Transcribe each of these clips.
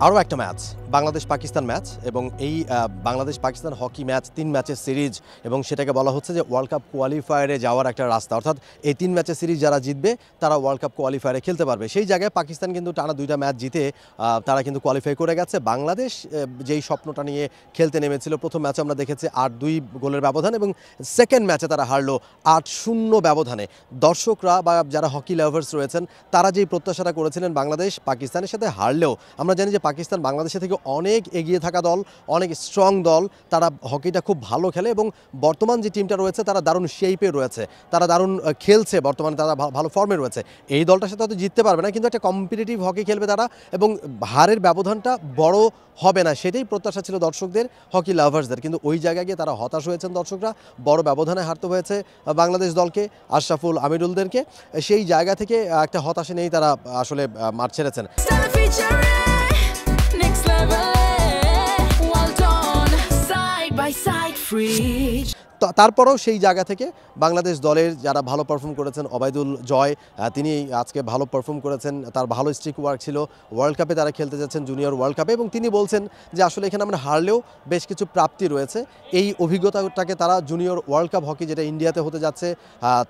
আরও একটা match Bangladesh Pakistan match এবং এই বাংলাদেশ পাকিস্তান হকি ম্যাচ 3 ম্যাচের সিরিজ এবং সেটাকে বলা হচ্ছে যে ওয়ার্ল্ড কাপ কোয়ালিফায়ারে যাওয়ার একটা রাস্তা, অর্থাৎ এই 3 ম্যাচের সিরিজ যারা জিতবে তারা ওয়ার্ল্ড কাপ কোয়ালিফায়ারে খেলতে পারবে। সেই জায়গায় পাকিস্তান কিন্তু টানা 2টা ম্যাচ জিতে তারা কিন্তু কোয়ালিফাই করে গেছে। বাংলাদেশ যেই স্বপ্নটা নিয়ে খেলতে নেমেছিল, প্রথম ম্যাচে আমরা দেখেছি 8-2 গোলের ব্যবধান এবং সেকেন্ড ম্যাচে তারা হারলো 8-0 ব্যবধানে। দর্শকরা বা যারা হকি লাভার্স রয়েছেন তারা যেই প্রত্যাশাটা করেছিলেন বাংলাদেশ পাকিস্তানের সাথে হারলেও, আমরা জানি যে পাকিস্তান বাংলাদেশের থেকে অনেক এগিয়ে থাকা দল, অনেক স্ট্রং দল, তারা হকিটা খুব ভালো খেলে এবং বর্তমান যে টিমটা রয়েছে তারা দারুণ শেপে রয়েছে, তারা দারুণ খেলছে, বর্তমানে তারা ভালো ফর্মে রয়েছে। এই দলটার সাথে হয়তো জিততে পারবে না, কিন্তু একটা কম্পিটিটিভ হকি খেলবে তারা এবং হারের ব্যবধানটা বড় হবে না, সেটাই প্রত্যাশা ছিল দর্শকদের, হকি লাভার্সদের। কিন্তু ওই জায়গায় গিয়ে তারা হতাশ হয়েছেন দর্শকরা, বড় ব্যবধানে হারতে হয়েছে বাংলাদেশ দলকে, আশরাফুল আমিরুলদেরকে। সেই জায়গা থেকে একটা হতাশা নেই তারা আসলে মাঠ ছেড়েছেন। তারপরেও সেই জায়গা থেকে বাংলাদেশ দলের যারা ভালো পারফর্ম করেছেন, ওবায়দুল জয় তিনি আজকে ভালো পারফর্ম করেছেন, তার ভালো স্ট্রিক ওয়ার্ক ছিল। ওয়ার্ল্ড কাপে তারা খেলতে যাচ্ছেন, জুনিয়র ওয়ার্ল্ড কাপে, এবং তিনি বলছেন যে আসলে এখানে আমরা হারলেও বেশ কিছু প্রাপ্তি রয়েছে। এই অভিজ্ঞতাটাকে তারা জুনিয়র ওয়ার্ল্ড কাপ হকি যেটা ইন্ডিয়াতে হতে যাচ্ছে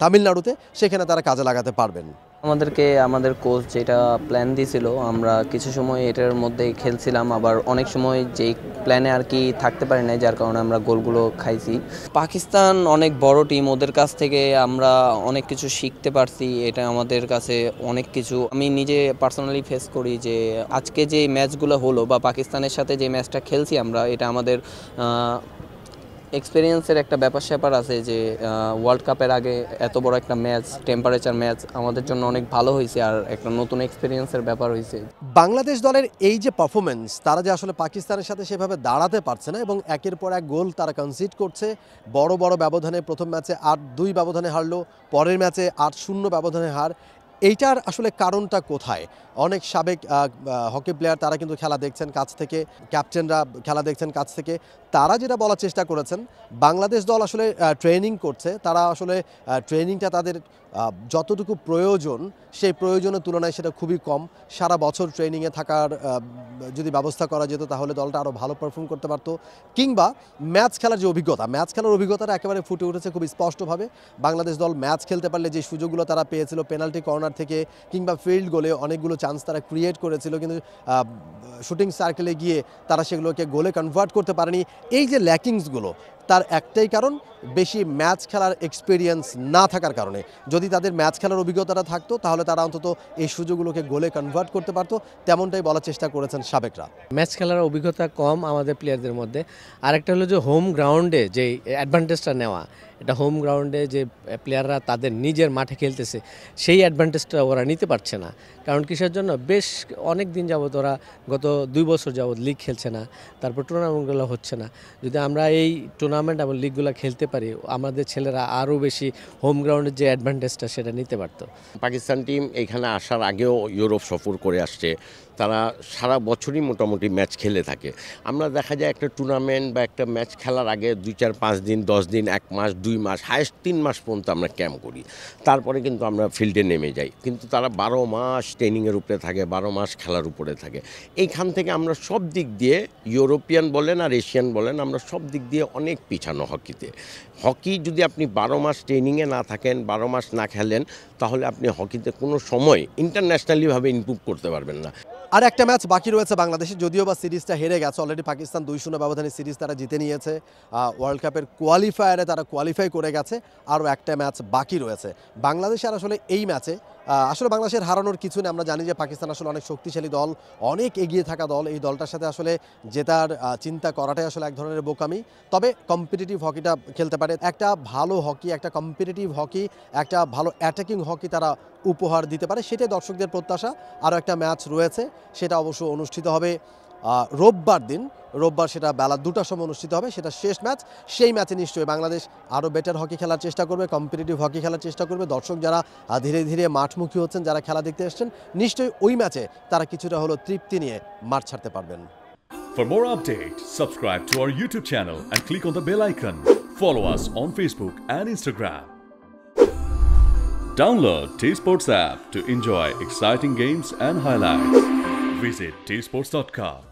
তামিলনাড়ুতে, সেখানে তারা কাজে লাগাতে পারবেন। আমাদেরকে আমাদের কোচ যেটা প্ল্যান দিয়েছিল, আমরা কিছু সময় এটার মধ্যেই খেলছিলাম, আবার অনেক সময় যেই প্ল্যানে আর কি থাকতে পারি না, যার কারণে আমরা গোলগুলো খাইছি। পাকিস্তান অনেক বড় টিম, ওদের কাছ থেকে আমরা অনেক কিছু শিখতে পারছি, এটা আমাদের কাছে অনেক কিছু। আমি নিজে পার্সোনালি ফেস করি যে আজকে যে ম্যাচগুলো হলো বা পাকিস্তানের সাথে যে ম্যাচটা খেলছি আমরা, এটা আমাদের এক্সপিরিয়েন্সের একটা ব্যাপার স্যাপার আছে যে ওয়ার্ল্ড কাপের আগে এত বড় একটা ম্যাচ, টেম্পারেচার ম্যাচ আমাদের জন্য অনেক ভালো হয়েছে আর একটা নতুন এক্সপিরিয়েন্সের ব্যাপার হয়েছে। বাংলাদেশ দলের এই যে পারফরমেন্স, তারা যে আসলে পাকিস্তানের সাথে সেভাবে দাঁড়াতে পারছে না এবং একের পর এক গোল তারা কনসিড করছে, বড় বড় ব্যবধানে। প্রথম ম্যাচে 8-2 ব্যবধানে হারলো, পরের ম্যাচে 8-0 ব্যবধানে হার। এইটার আসলে কারণটা কোথায়? অনেক সাবেক হকি প্লেয়ার তারা কিন্তু খেলা দেখছেন কাছ থেকে, ক্যাপ্টেনরা খেলা দেখছেন কাছ থেকে। তারা যেটা বলার চেষ্টা করেছেন, বাংলাদেশ দল আসলে ট্রেনিং করছে, তারা আসলে ট্রেনিংটা তাদের যতটুকু প্রয়োজন সেই প্রয়োজনের তুলনায় সেটা খুবই কম। সারা বছর ট্রেনিংয়ে থাকার যদি ব্যবস্থা করা যেত তাহলে দলটা আরও ভালো পারফর্ম করতে পারতো, কিংবা ম্যাচ খেলার যে অভিজ্ঞতা, ম্যাচ খেলার অভিজ্ঞতাটা একেবারে ফুটে উঠেছে খুব স্পষ্টভাবে। বাংলাদেশ দল ম্যাচ খেলতে পারলে যে সুযোগগুলো তারা পেয়েছিল পেনাল্টি কর্নার থেকে কিংবা ফিল্ড গোলে, অনেকগুলো চান্স তারা ক্রিয়েট করেছিল, কিন্তু শুটিং সার্কেলে গিয়ে তারা সেগুলোকে গোলে কনভার্ট করতে পারেনি। এই যে ল্যাকিংসগুলো, তার একটাই কারণ, বেশি ম্যাচ খেলার এক্সপিরিয়েন্স না থাকার কারণে। যদি তাদের ম্যাচ খেলার অভিজ্ঞতাটা থাকতো তাহলে তারা অন্তত এই সুযোগগুলোকে গোলে কনভার্ট করতে পারতো, তেমনটাই বলার চেষ্টা করেছেন সাবেকরা। ম্যাচ খেলার অভিজ্ঞতা কম আমাদের প্লেয়ারদের মধ্যে। আরেকটা হলো যে হোম গ্রাউন্ডে যে অ্যাডভান্টেজটা নেওয়া, এটা হোম গ্রাউন্ডে যে প্লেয়াররা তাদের নিজের মাঠে খেলতেছে সেই অ্যাডভান্টেজটা ওরা নিতে পারছে না। কারণ কিসের জন্য? বেশ অনেক দিন যাবত ওরা গত 2 বছর যাবত লিগ খেলছে না, তারপর টুর্নামেন্টগুলো হচ্ছে না। যদি আমরা এই টুর্নামেন্ট এবং লিগগুলো খেলতে পারি, আমাদের ছেলেরা আরও বেশি হোম গ্রাউন্ডের যে অ্যাডভান্টেজটা সেটা নিতে পারতো। পাকিস্তান টিম এখানে আসার আগেও ইউরোপ সফর করে আসছে, তারা সারা বছরই মোটামুটি ম্যাচ খেলে থাকে। আমরা দেখা যায় একটা টুর্নামেন্ট বা একটা ম্যাচ খেলার আগে 2-4-5 দিন, 10 দিন, 1 মাস, 2 মাস, হায়েস্ট 3 মাস পর্যন্ত আমরা ক্যাম্প করি, তারপরে কিন্তু আমরা ফিল্ডে নেমে যাই। কিন্তু তারা 12 মাস ট্রেনিংয়ের উপরে থাকে, 12 মাস খেলার উপরে থাকে। এইখান থেকে আমরা সব দিক দিয়ে, ইউরোপিয়ান বলেন আর এশিয়ান বলেন, আমরা সব দিক দিয়ে অনেক পিছানো হকিতে। হকি যদি আপনি 12 মাস ট্রেনিংয়ে না থাকেন, 12 মাস না খেলেন, তাহলে আপনি হকিতে কোনো সময় ইন্টারন্যাশনালিভাবে ইমপ্রুভ করতে পারবেন না। আর একটা ম্যাচ বাকি রয়েছে বাংলাদেশে, যদিও বা সিরিজটা হেরে গেছে অলরেডি। পাকিস্তান 2-0 ব্যবধানে সিরিজ তারা জিতে নিয়েছে, ওয়ার্ল্ড কাপের কোয়ালিফায়ারে তারা কোয়ালিফাই করে গেছে। আরও একটা ম্যাচ বাকি রয়েছে বাংলাদেশের। আসলে এই ম্যাচে আসলে বাংলাদেশের হারানোর কিছু নেই। আমরা জানি যে পাকিস্তান আসলে অনেক শক্তিশালী দল, অনেক এগিয়ে থাকা দল। এই দলটার সাথে আসলে জেতার চিন্তা করাটাই আসলে এক ধরনের বোকামি। তবে কম্পিটিটিভ হকিটা খেলতে পারে, একটা ভালো হকি, একটা কম্পিটিটিভ হকি, একটা ভালো অ্যাটাকিং হকি তারা উপহার দিতে পারে, সেটাই দর্শকদের প্রত্যাশা। আরও একটা ম্যাচ রয়েছে, সেটা অবশ্য অনুষ্ঠিত হবে রোববার দিন। রোববার সেটা বেলা 2টার সময় অনুষ্ঠিত হবে, সেটা শেষ ম্যাচ। সেই ম্যাচে নিশ্চয়ই বাংলাদেশ আরও বেটার হকি খেলার চেষ্টা করবে, কম্পিটিটিভ হকি খেলার চেষ্টা করবে। দর্শক যারা ধীরে ধীরে মাঠমুখী হচ্ছেন, যারা খেলা দেখতে এসছেন, নিশ্চয়ই ওই ম্যাচে তারা কিছুটা হলো তৃপ্তি নিয়ে মাঠ ছাড়তে পারবেন। For more updates, subscribe to our YouTube channel and click on the bell icon. Follow us on Facebook and Instagram. Download T-Sports app to enjoy exciting games and highlights. Visit tsports.com.